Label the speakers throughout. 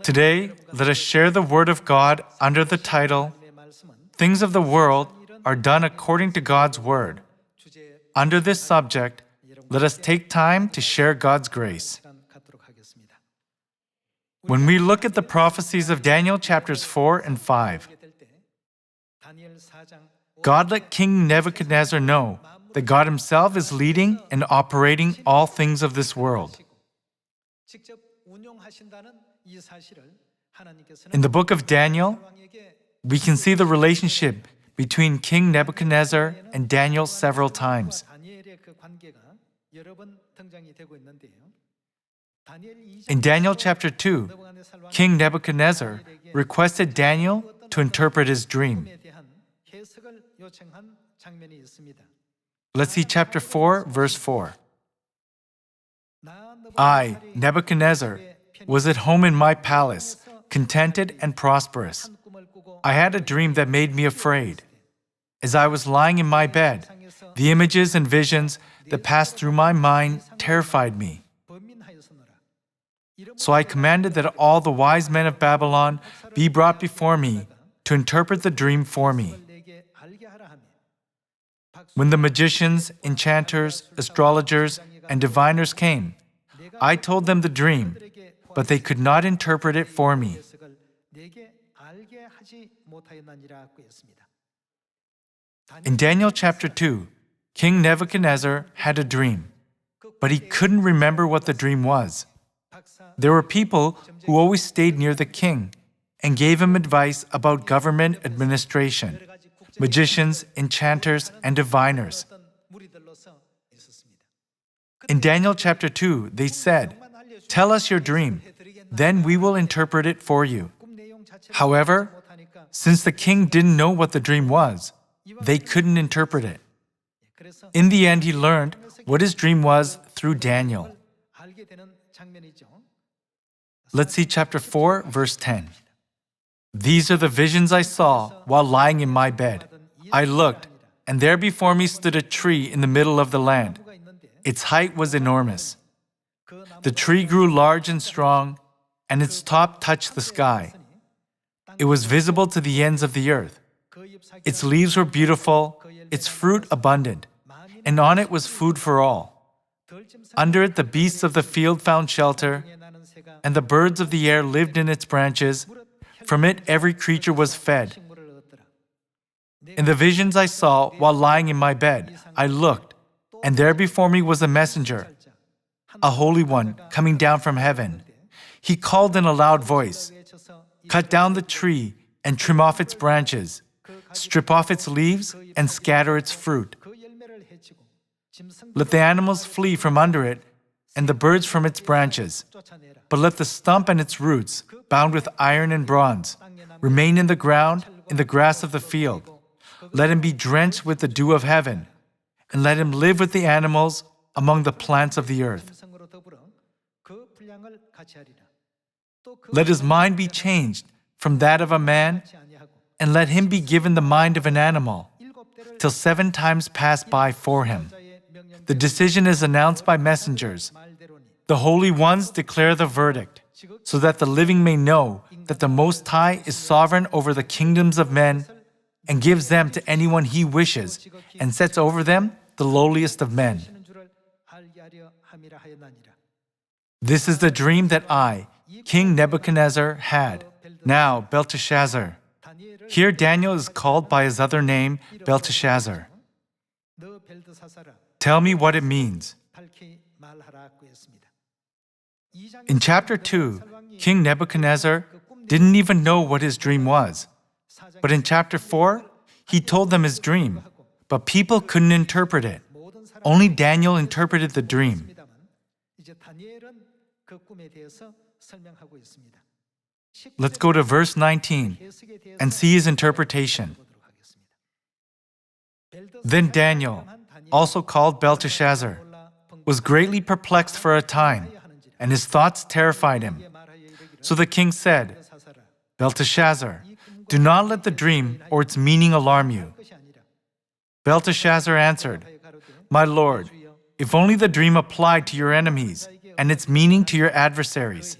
Speaker 1: Today, let us share the Word of God under the title, Things of the World are Done According to God's Word. Under this subject, let us take time to share God's grace. When we look at the prophecies of Daniel chapters 4 and 5, God let King Nebuchadnezzar know that God Himself is leading and operating all things of this world. In the book of Daniel, we can see the relationship between King Nebuchadnezzar and Daniel several times. In Daniel chapter 2, King Nebuchadnezzar requested Daniel to interpret his dream. Let's see chapter 4, verse 4. I, Nebuchadnezzar, was at home in my palace, contented and prosperous. I had a dream that made me afraid. As I was lying in my bed, the images and visions that passed through my mind terrified me. So I commanded that all the wise men of Babylon be brought before me to interpret the dream for me. When the magicians, enchanters, astrologers, and diviners came, I told them the dream, but they could not interpret it for me. In Daniel chapter 2, King Nebuchadnezzar had a dream, but he couldn't remember what the dream was. There were people who always stayed near the king and gave him advice about government administration, magicians, enchanters, and diviners. In Daniel chapter 2, they said, "Tell us your dream, then we will interpret it for you." However, since the king didn't know what the dream was, they couldn't interpret it. In the end, he learned what his dream was through Daniel. Let's see chapter 4, verse 10. These are the visions I saw while lying in my bed. I looked, and there before me stood a tree in the middle of the land. Its height was enormous. The tree grew large and strong, and its top touched the sky. It was visible to the ends of the earth. Its leaves were beautiful, its fruit abundant, and on it was food for all. Under it the beasts of the field found shelter, and the birds of the air lived in its branches. From it every creature was fed. In the visions I saw while lying in my bed, I looked, and there before me was a messenger, a holy one coming down from heaven. He called in a loud voice, "Cut down the tree and trim off its branches, strip off its leaves and scatter its fruit. Let the animals flee from under it and the birds from its branches. But let the stump and its roots, bound with iron and bronze, remain in the ground, in the grass of the field. Let him be drenched with the dew of heaven, and let him live with the animals among the plants of the earth. Let his mind be changed from that of a man, and let him be given the mind of an animal, till 7 times pass by for him. The decision is announced by messengers. The holy ones declare the verdict, so that the living may know that the Most High is sovereign over the kingdoms of men and gives them to anyone He wishes and sets over them the lowliest of men. This is the dream that I, King Nebuchadnezzar, had. Now, Belteshazzar." Here Daniel is called by his other name, Belteshazzar. "Tell me what it means." In chapter 2, King Nebuchadnezzar didn't even know what his dream was. But in chapter 4, he told them his dream, but people couldn't interpret it. Only Daniel interpreted the dream. Let's go to verse 19 and see his interpretation. Then Daniel, also called Belteshazzar, was greatly perplexed for a time, and his thoughts terrified him. So the king said, "Belteshazzar, do not let the dream or its meaning alarm you." Belteshazzar answered, "My lord, if only the dream applied to your enemies and its meaning to your adversaries."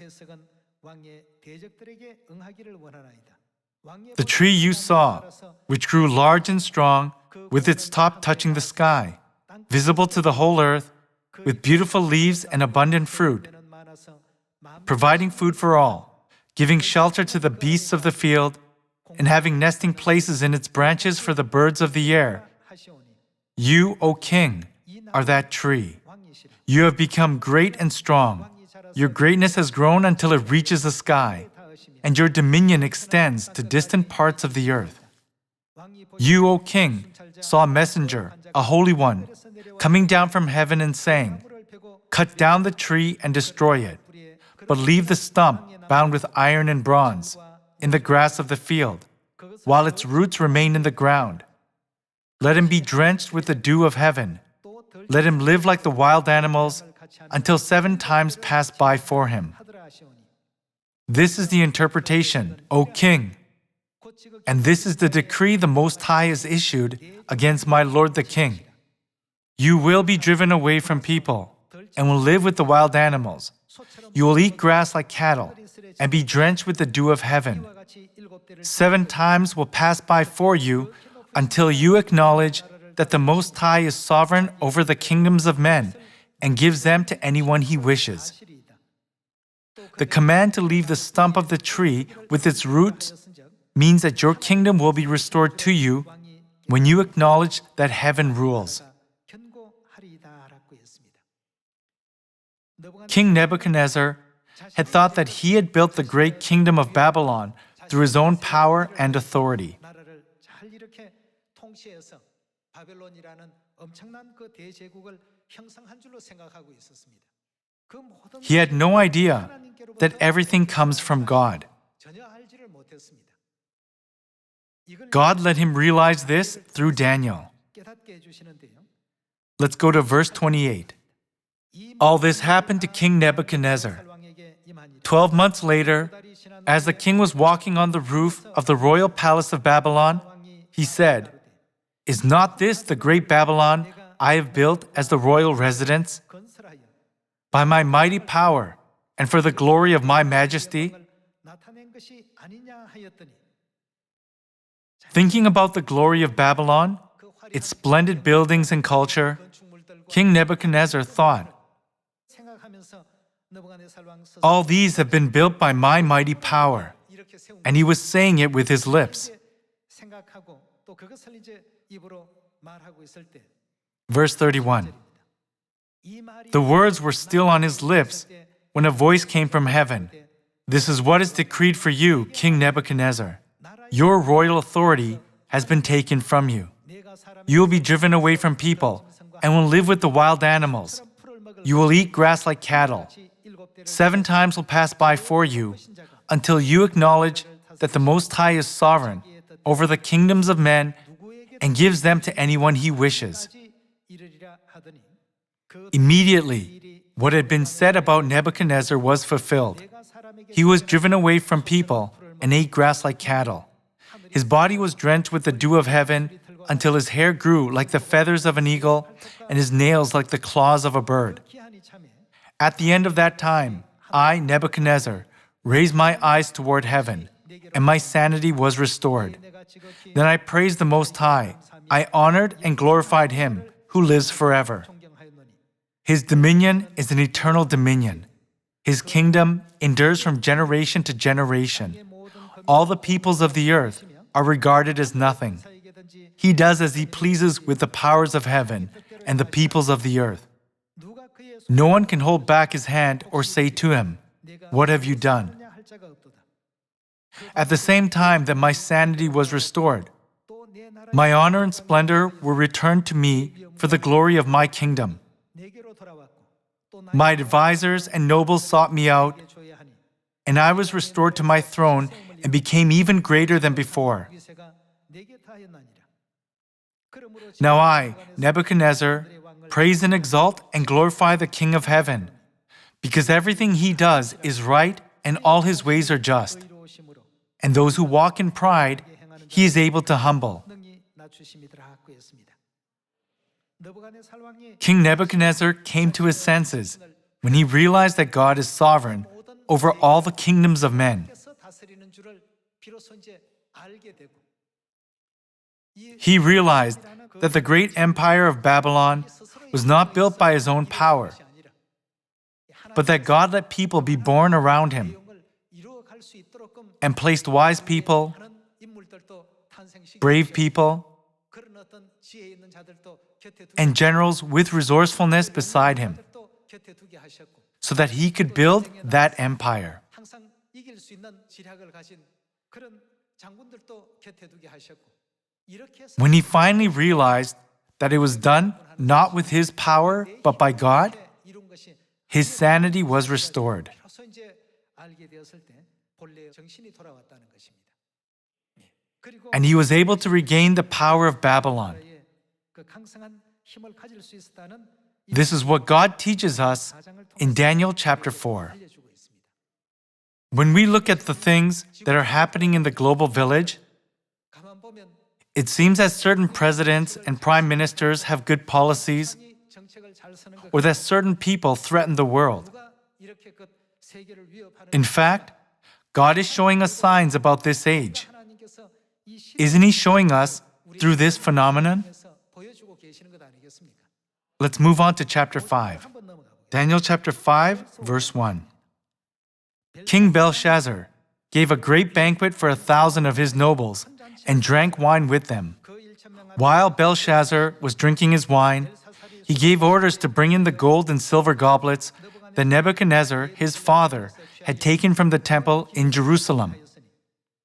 Speaker 1: The tree you saw, which grew large and strong, with its top touching the sky, visible to the whole earth, with beautiful leaves and abundant fruit, providing food for all, giving shelter to the beasts of the field, and having nesting places in its branches for the birds of the air. You, O king, are that tree. You have become great and strong. Your greatness has grown until it reaches the sky, and your dominion extends to distant parts of the earth. You, O king, saw a messenger, a holy one, coming down from heaven and saying, "Cut down the tree and destroy it, but leave the stump bound with iron and bronze in the grass of the field, while its roots remain in the ground. Let him be drenched with the dew of heaven. Let him live like the wild animals until 7 times pass by for him." This is the interpretation, O king, and this is the decree the Most High has issued against my lord the king. You will be driven away from people and will live with the wild animals. You will eat grass like cattle and be drenched with the dew of heaven. 7 times will pass by for you until you acknowledge that the Most High is sovereign over the kingdoms of men and gives them to anyone he wishes. The command to leave the stump of the tree with its roots means that your kingdom will be restored to you when you acknowledge that heaven rules. King Nebuchadnezzar had thought that he had built the great kingdom of Babylon through his own power and authority. He had no idea that everything comes from God. God let him realize this through Daniel. Let's go to verse 28. All this happened to King Nebuchadnezzar. 12 months later, as the king was walking on the roof of the royal palace of Babylon, he said, "Is not this the great Babylon I have built as the royal residence? By my mighty power and for the glory of my majesty?" Thinking about the glory of Babylon, its splendid buildings and culture, King Nebuchadnezzar thought, "All these have been built by my mighty power," and he was saying it with his lips. Verse 31. The words were still on his lips when a voice came from heaven. "This is what is decreed for you, King Nebuchadnezzar. Your royal authority has been taken from you. You will be driven away from people and will live with the wild animals. You will eat grass like cattle. 7 times will pass by for you until you acknowledge that the Most High is sovereign over the kingdoms of men and gives them to anyone he wishes." Immediately, what had been said about Nebuchadnezzar was fulfilled. He was driven away from people and ate grass like cattle. His body was drenched with the dew of heaven until his hair grew like the feathers of an eagle and his nails like the claws of a bird. At the end of that time, I, Nebuchadnezzar, raised my eyes toward heaven, and my sanity was restored. Then I praised the Most High. I honored and glorified him who lives forever. His dominion is an eternal dominion. His kingdom endures from generation to generation. All the peoples of the earth are regarded as nothing. He does as he pleases with the powers of heaven and the peoples of the earth. No one can hold back his hand or say to him, "What have you done?" At the same time that my sanity was restored, my honor and splendor were returned to me for the glory of my kingdom. My advisors and nobles sought me out, and I was restored to my throne and became even greater than before. Now I, Nebuchadnezzar, praise and exalt and glorify the King of heaven, because everything he does is right and all his ways are just. And those who walk in pride, he is able to humble. King Nebuchadnezzar came to his senses when he realized that God is sovereign over all the kingdoms of men. He realized that the great empire of Babylon was not built by his own power, but that God let people be born around him and placed wise people, brave people, and generals with resourcefulness beside him, so that he could build that empire. When he finally realized that it was done not with his power, but by God, his sanity was restored. And he was able to regain the power of Babylon. This is what God teaches us in Daniel chapter 4. When we look at the things that are happening in the global village, it seems that certain presidents and prime ministers have good policies, or that certain people threaten the world. In fact, God is showing us signs about this age. Isn't He showing us through this phenomenon? Let's move on to chapter 5. Daniel chapter 5, verse 1. King Belshazzar gave a great banquet for 1,000 of his nobles and drank wine with them. While Belshazzar was drinking his wine, he gave orders to bring in the gold and silver goblets that Nebuchadnezzar, his father, had taken from the temple in Jerusalem.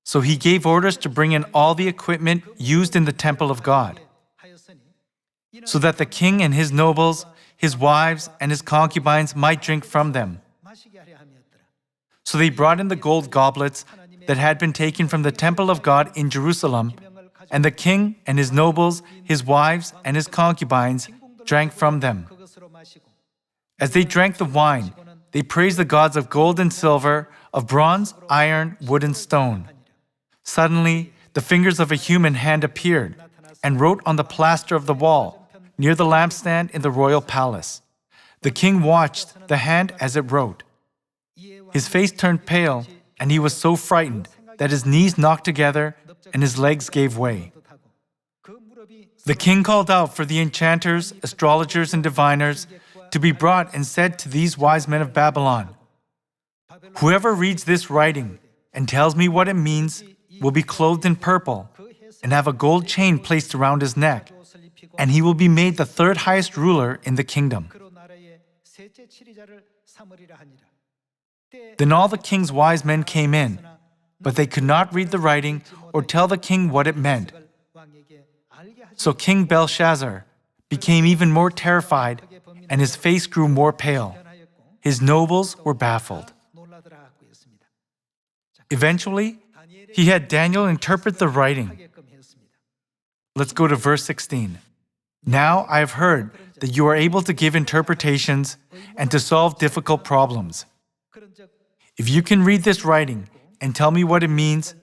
Speaker 1: So he gave orders to bring in all the equipment used in the temple of God, so that the king and his nobles, his wives, and his concubines might drink from them. So they brought in the gold goblets that had been taken from the temple of God in Jerusalem, and the king and his nobles, his wives, and his concubines drank from them. As they drank the wine, they praised the gods of gold and silver, of bronze, iron, wood, and stone. Suddenly, the fingers of a human hand appeared and wrote on the plaster of the wall near the lampstand in the royal palace. The king watched the hand as it wrote. His face turned pale, and he was so frightened that his knees knocked together and his legs gave way. The king called out for the enchanters, astrologers, and diviners to be brought and said to these wise men of Babylon, "Whoever reads this writing and tells me what it means will be clothed in purple and have a gold chain placed around his neck, and he will be made the third highest ruler in the kingdom." Then all the king's wise men came in, but they could not read the writing or tell the king what it meant. So King Belshazzar became even more terrified, and his face grew more pale. His nobles were baffled. Eventually, he had Daniel interpret the writing. Let's go to verse 16. Now I have heard that you are able to give interpretations and to solve difficult problems. If you can read this writing and tell me what it means,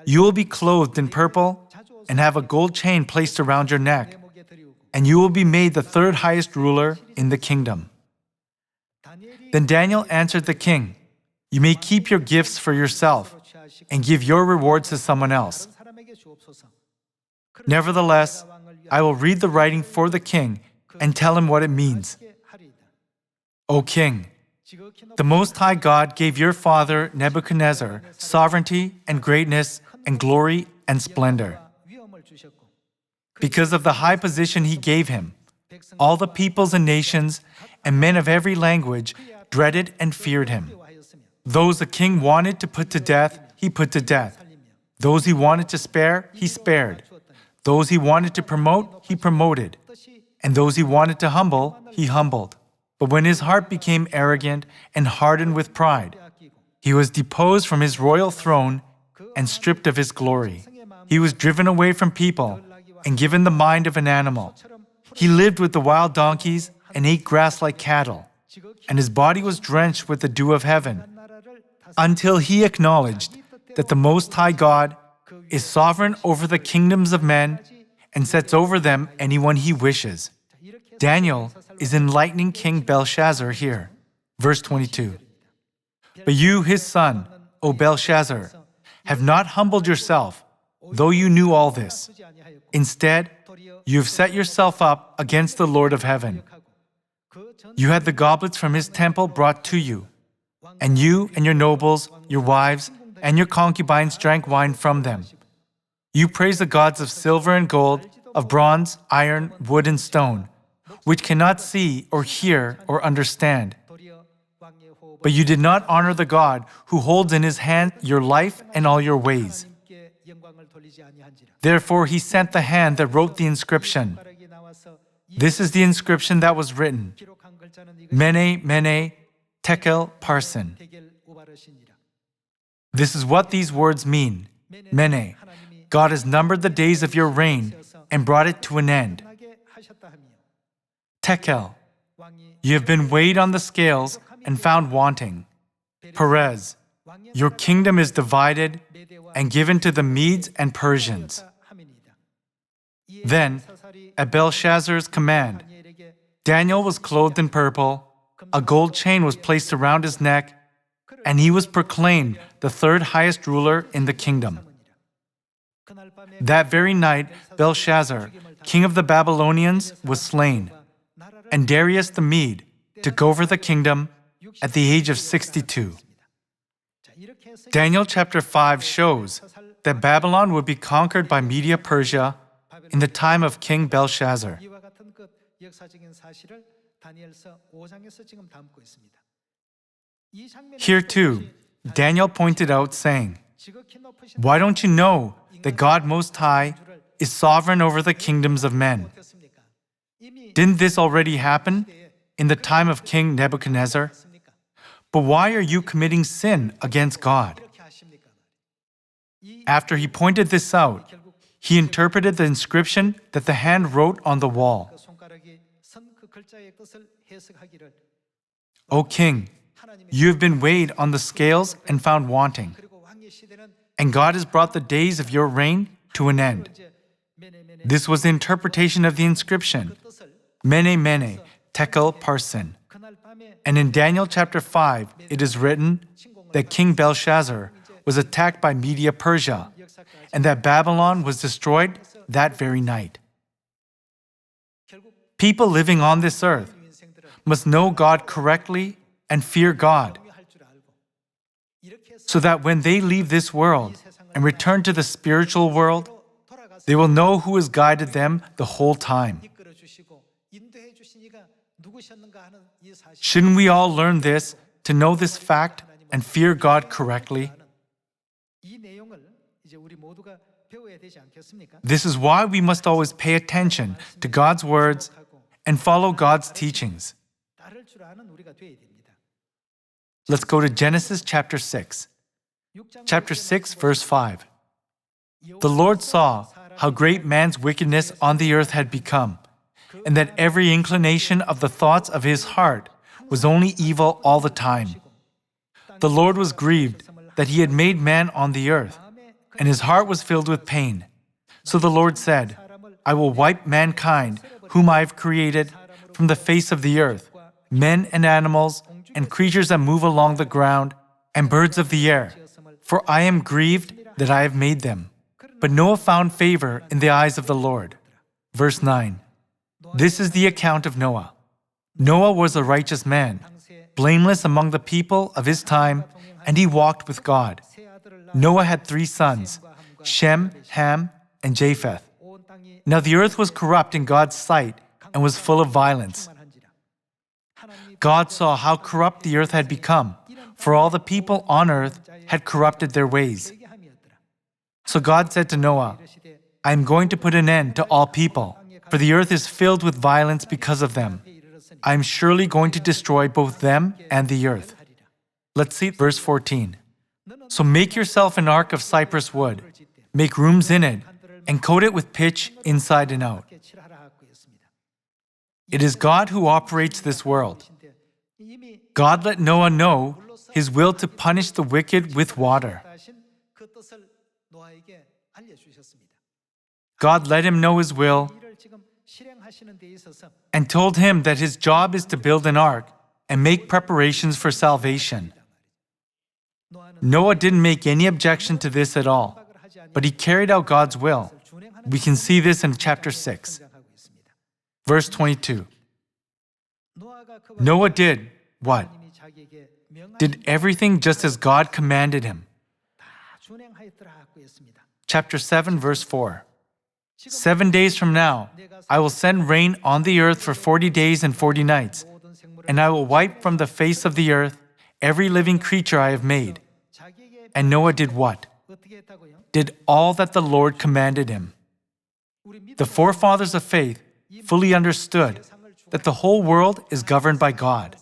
Speaker 1: you will be clothed in purple and have a gold chain placed around your neck, and you will be made the third highest ruler in the kingdom. Then Daniel answered the king, "You may keep your gifts for yourself and give your rewards to someone else. Nevertheless, I will read the writing for the king and tell him what it means. O king, the Most High God gave your father Nebuchadnezzar sovereignty and greatness and glory and splendor. Because of the high position he gave him, all the peoples and nations and men of every language dreaded and feared him. Those the king wanted to put to death, he put to death. Those he wanted to spare, he spared. Those he wanted to promote, he promoted. And those he wanted to humble, he humbled. But when his heart became arrogant and hardened with pride, he was deposed from his royal throne and stripped of his glory. He was driven away from people and given the mind of an animal. He lived with the wild donkeys and ate grass like cattle, and his body was drenched with the dew of heaven, until he acknowledged that the Most High God is sovereign over the kingdoms of men and sets over them anyone he wishes." Daniel is enlightening King Belshazzar here. Verse 22. But you, his son, O Belshazzar, have not humbled yourself, though you knew all this. Instead, you have set yourself up against the Lord of heaven. You had the goblets from his temple brought to you, and you and your nobles, your wives, and your concubines drank wine from them. You praised the gods of silver and gold, of bronze, iron, wood, and stone, which cannot see or hear or understand. But you did not honor the God who holds in his hand your life and all your ways. Therefore he sent the hand that wrote the inscription. This is the inscription that was written: Mene, Mene, Tekel, Parsin. This is what these words mean. Mene, God has numbered the days of your reign and brought it to an end. Tekel, you have been weighed on the scales and found wanting. Perez, your kingdom is divided and given to the Medes and Persians. Then, at Belshazzar's command, Daniel was clothed in purple, a gold chain was placed around his neck, and he was proclaimed the third highest ruler in the kingdom. That very night, Belshazzar, king of the Babylonians, was slain, and Darius the Mede took over the kingdom at the age of 62. Daniel chapter 5 shows that Babylon would be conquered by Media Persia in the time of King Belshazzar. Here too, Daniel pointed out, saying, "Why don't you know that God Most High is sovereign over the kingdoms of men? Didn't this already happen in the time of King Nebuchadnezzar? But why are you committing sin against God?" After he pointed this out, he interpreted the inscription that the hand wrote on the wall. "O king, you have been weighed on the scales and found wanting, and God has brought the days of your reign to an end." This was the interpretation of the inscription, Mene, Mene, Tekel, Parsin. And in Daniel chapter 5, it is written that King Belshazzar was attacked by Media Persia, and that Babylon was destroyed that very night. People living on this earth must know God correctly and fear God, so that when they leave this world and return to the spiritual world, they will know who has guided them the whole time. Shouldn't we all learn this to know this fact and fear God correctly? This is why we must always pay attention to God's words and follow God's teachings. Let's go to Genesis chapter 6. Chapter 6, verse 5. The Lord saw how great man's wickedness on the earth had become, and that every inclination of the thoughts of his heart was only evil all the time. The Lord was grieved that he had made man on the earth, and his heart was filled with pain. So the Lord said, "I will wipe mankind, whom I have created, from the face of the earth, men and animals, and creatures that move along the ground, and birds of the air, for I am grieved that I have made them." But Noah found favor in the eyes of the Lord. Verse 9. This is the account of Noah. Noah was a righteous man, blameless among the people of his time, and he walked with God. Noah had 3 sons, Shem, Ham, and Japheth. Now the earth was corrupt in God's sight and was full of violence. God saw how corrupt the earth had become, for all the people on earth had corrupted their ways. So God said to Noah, "I am going to put an end to all people, for the earth is filled with violence because of them. I am surely going to destroy both them and the earth." Let's see verse 14. "So make yourself an ark of cypress wood, make rooms in it, and coat it with pitch inside and out." It is God who operates this world. God let Noah know his will to punish the wicked with water. God let him know his will and told him that his job is to build an ark and make preparations for salvation. Noah didn't make any objection to this at all, but he carried out God's will. We can see this in chapter 6. Verse 22. Noah did what? Did everything just as God commanded him. Chapter 7, verse 4. 7 days from now, I will send rain on the earth for 40 days and 40 nights, and I will wipe from the face of the earth every living creature I have made. And Noah did what? Did all that the Lord commanded him. The forefathers of faith fully understood that the whole world is governed by God.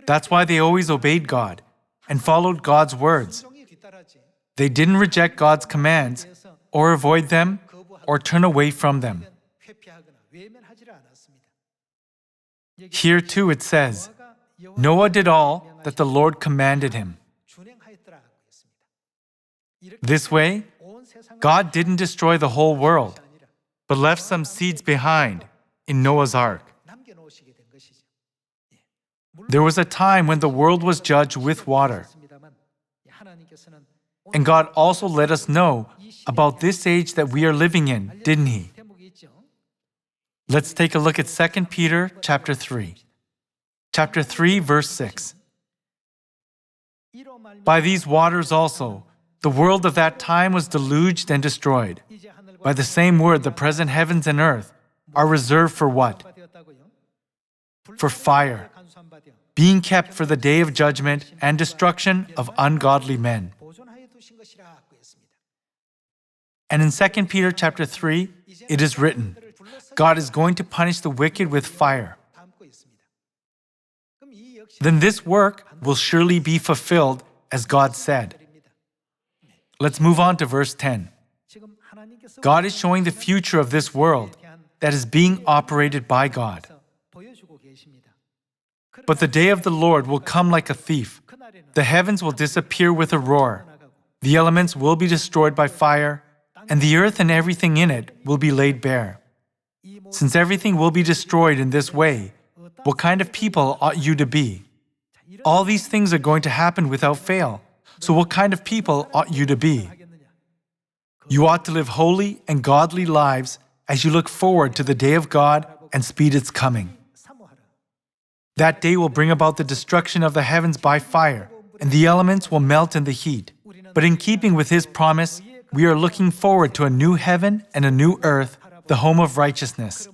Speaker 1: That's why they always obeyed God and followed God's words. They didn't reject God's commands or avoid them or turn away from them. Here too it says, Noah did all that the Lord commanded him. This way, God didn't destroy the whole world, but left some seeds behind in Noah's ark. There was a time when the world was judged with water. And God also let us know about this age that we are living in, didn't He? Let's take a look at 2 Peter chapter 3. Chapter 3, verse 6. By these waters also, the world of that time was deluged and destroyed. By the same word, the present heavens and earth are reserved for what? For fire, being kept for the day of judgment and destruction of ungodly men. And in 2 Peter chapter 3, it is written, God is going to punish the wicked with fire. Then this work will surely be fulfilled as God said. Let's move on to verse 10. God is showing the future of this world that is being operated by God. But the day of the Lord will come like a thief. The heavens will disappear with a roar. The elements will be destroyed by fire, and the earth and everything in it will be laid bare. Since everything will be destroyed in this way, what kind of people ought you to be? All these things are going to happen without fail. So what kind of people ought you to be? You ought to live holy and godly lives as you look forward to the day of God and speed its coming. That day will bring about the destruction of the heavens by fire, and the elements will melt in the heat. But in keeping with His promise, we are looking forward to a new heaven and a new earth, the home of righteousness.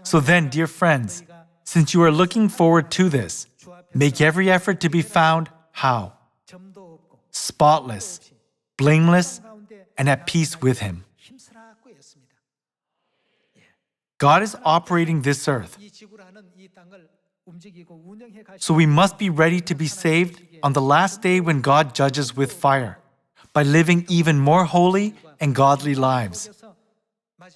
Speaker 1: So then, dear friends, since you are looking forward to this, make every effort to be found, how? Spotless, blameless, and at peace with Him. God is operating this earth. So we must be ready to be saved on the last day when God judges with fire, by living even more holy and godly lives.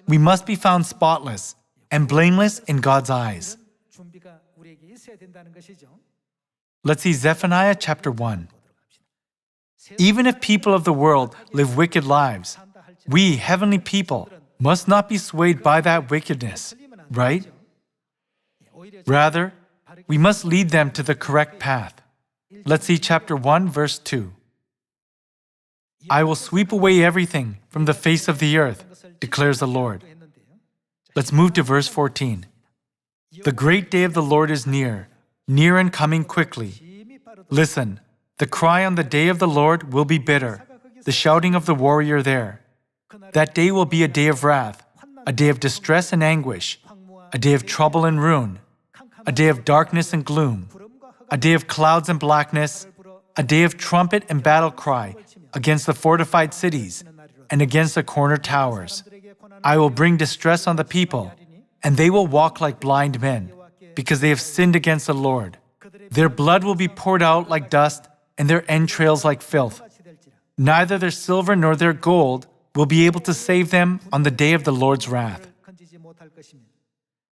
Speaker 1: We must be found spotless and blameless in God's eyes. Let's see Zephaniah chapter 1. Even if people of the world live wicked lives, we, heavenly people, must not be swayed by that wickedness, right? Rather, we must lead them to the correct path. Let's see chapter 1, verse 2. I will sweep away everything from the face of the earth, declares the Lord. Let's move to verse 14. The great day of the Lord is near, near and coming quickly. Listen, the cry on the day of the Lord will be bitter, the shouting of the warrior there. That day will be a day of wrath, a day of distress and anguish, a day of trouble and ruin, a day of darkness and gloom, a day of clouds and blackness, a day of trumpet and battle cry against the fortified cities and against the corner towers. I will bring distress on the people, and they will walk like blind men, because they have sinned against the Lord. Their blood will be poured out like dust, and their entrails like filth. Neither their silver nor their gold will be able to save them on the day of the Lord's wrath.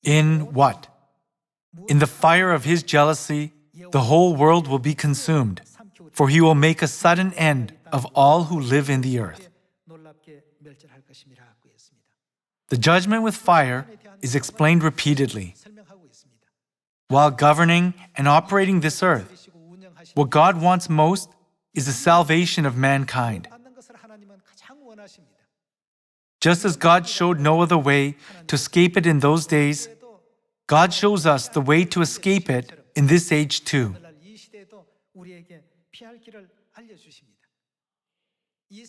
Speaker 1: In what? In the fire of His jealousy, the whole world will be consumed, for He will make a sudden end of all who live in the earth. The judgment with fire is explained repeatedly. While governing and operating this earth, What God wants most is the salvation of mankind. Just as God showed Noah the way to escape it in those days, God shows us the way to escape it in this age too.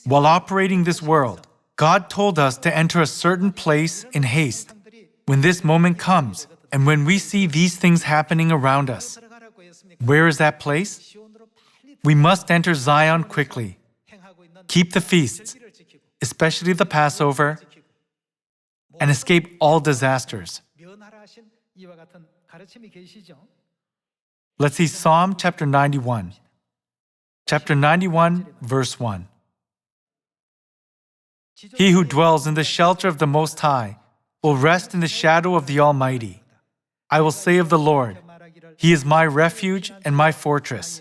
Speaker 1: While operating this world, God told us to enter a certain place in haste. When this moment comes, and when we see these things happening around us, where is that place? We must enter Zion quickly. Keep the feasts, especially the Passover, and escape all disasters. Let's see Psalm chapter 91. Chapter 91, verse 1. He who dwells in the shelter of the Most High will rest in the shadow of the Almighty. I will say of the Lord, He is my refuge and my fortress.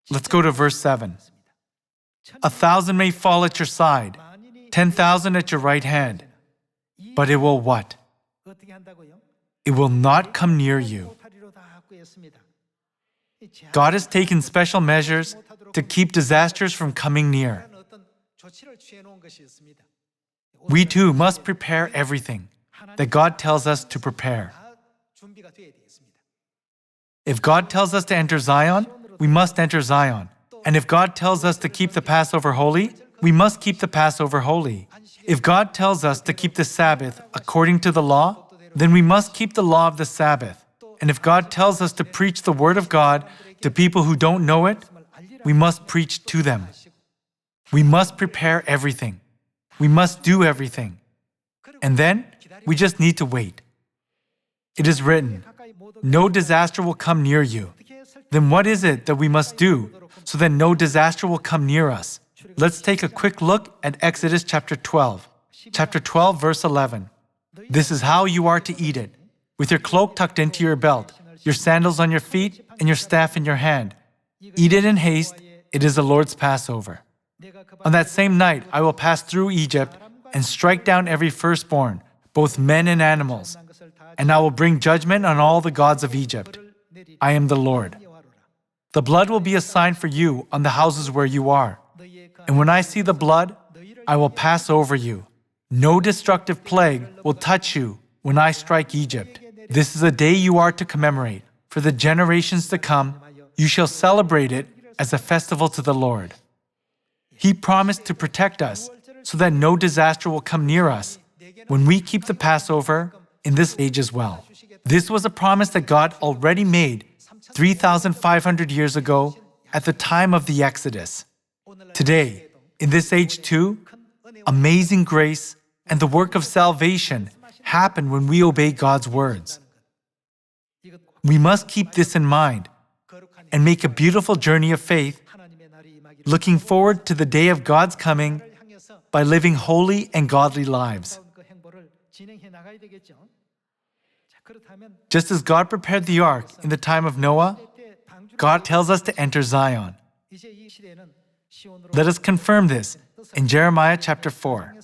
Speaker 1: Let's go to verse 7. 1,000 may fall at your side, 10,000 at your right hand, but it will what? It will not come near you. God has taken special measures to keep disasters from coming near. We too must prepare everything that God tells us to prepare. If God tells us to enter Zion, we must enter Zion. And if God tells us to keep the Passover holy, we must keep the Passover holy. If God tells us to keep the Sabbath according to the law, then we must keep the law of the Sabbath. And if God tells us to preach the Word of God to people who don't know it, we must preach to them. We must prepare everything. We must do everything. And then, we just need to wait. It is written, no disaster will come near you. Then what is it that we must do so that no disaster will come near us? Let's take a quick look at Exodus chapter 12. Chapter 12, verse 11. This is how you are to eat it, with your cloak tucked into your belt, your sandals on your feet, and your staff in your hand. Eat it in haste, it is the Lord's Passover. On that same night I will pass through Egypt and strike down every firstborn, both men and animals, and I will bring judgment on all the gods of Egypt. I am the Lord. The blood will be a sign for you on the houses where you are. And when I see the blood, I will pass over you. No destructive plague will touch you when I strike Egypt. This is a day you are to commemorate. For the generations to come, you shall celebrate it as a festival to the Lord. He promised to protect us so that no disaster will come near us when we keep the Passover in this age as well. This was a promise that God already made 3,500 years ago at the time of the Exodus. Today, in this age too, amazing grace and the work of salvation happen when we obey God's words. We must keep this in mind and make a beautiful journey of faith, looking forward to the day of God's coming by living holy and godly lives. Just as God prepared the ark in the time of Noah, God tells us to enter Zion. Let us confirm this in Jeremiah chapter 4.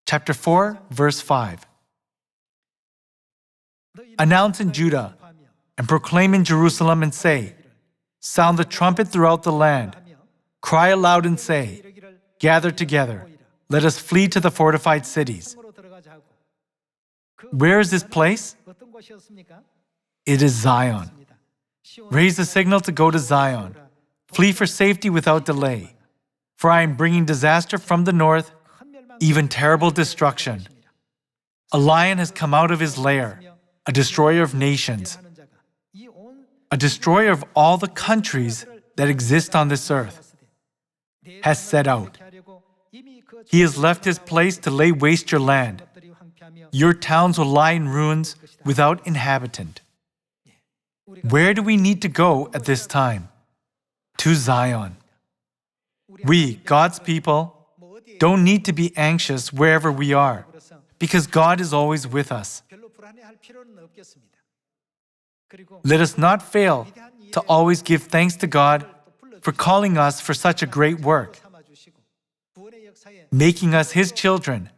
Speaker 1: Chapter 4, verse 5. Announce in Judah and proclaim in Jerusalem and say, sound the trumpet throughout the land. Cry aloud and say, gather together. Let us flee to the fortified cities. Where is this place? It is Zion. Raise the signal to go to Zion. Flee for safety without delay. For I am bringing disaster from the north, even terrible destruction. A lion has come out of his lair, a destroyer of nations, a destroyer of all the countries that exist on this earth, has set out. He has left his place to lay waste your land. Your towns will lie in ruins without inhabitant. Where do we need to go at this time? To Zion. We, God's people, don't need to be anxious wherever we are, because God is always with us. Let us not fail to always give thanks to God for calling us for such a great work, making us His children,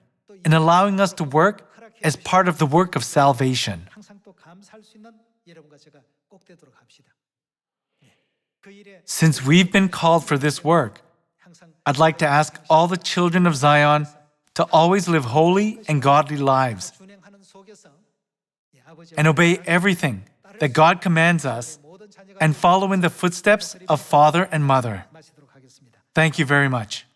Speaker 1: and allowing us to work as part of the work of salvation. Since we've been called for this work, I'd like to ask all the children of Zion to always live holy and godly lives and obey everything that God commands us and follow in the footsteps of Father and Mother. Thank you very much.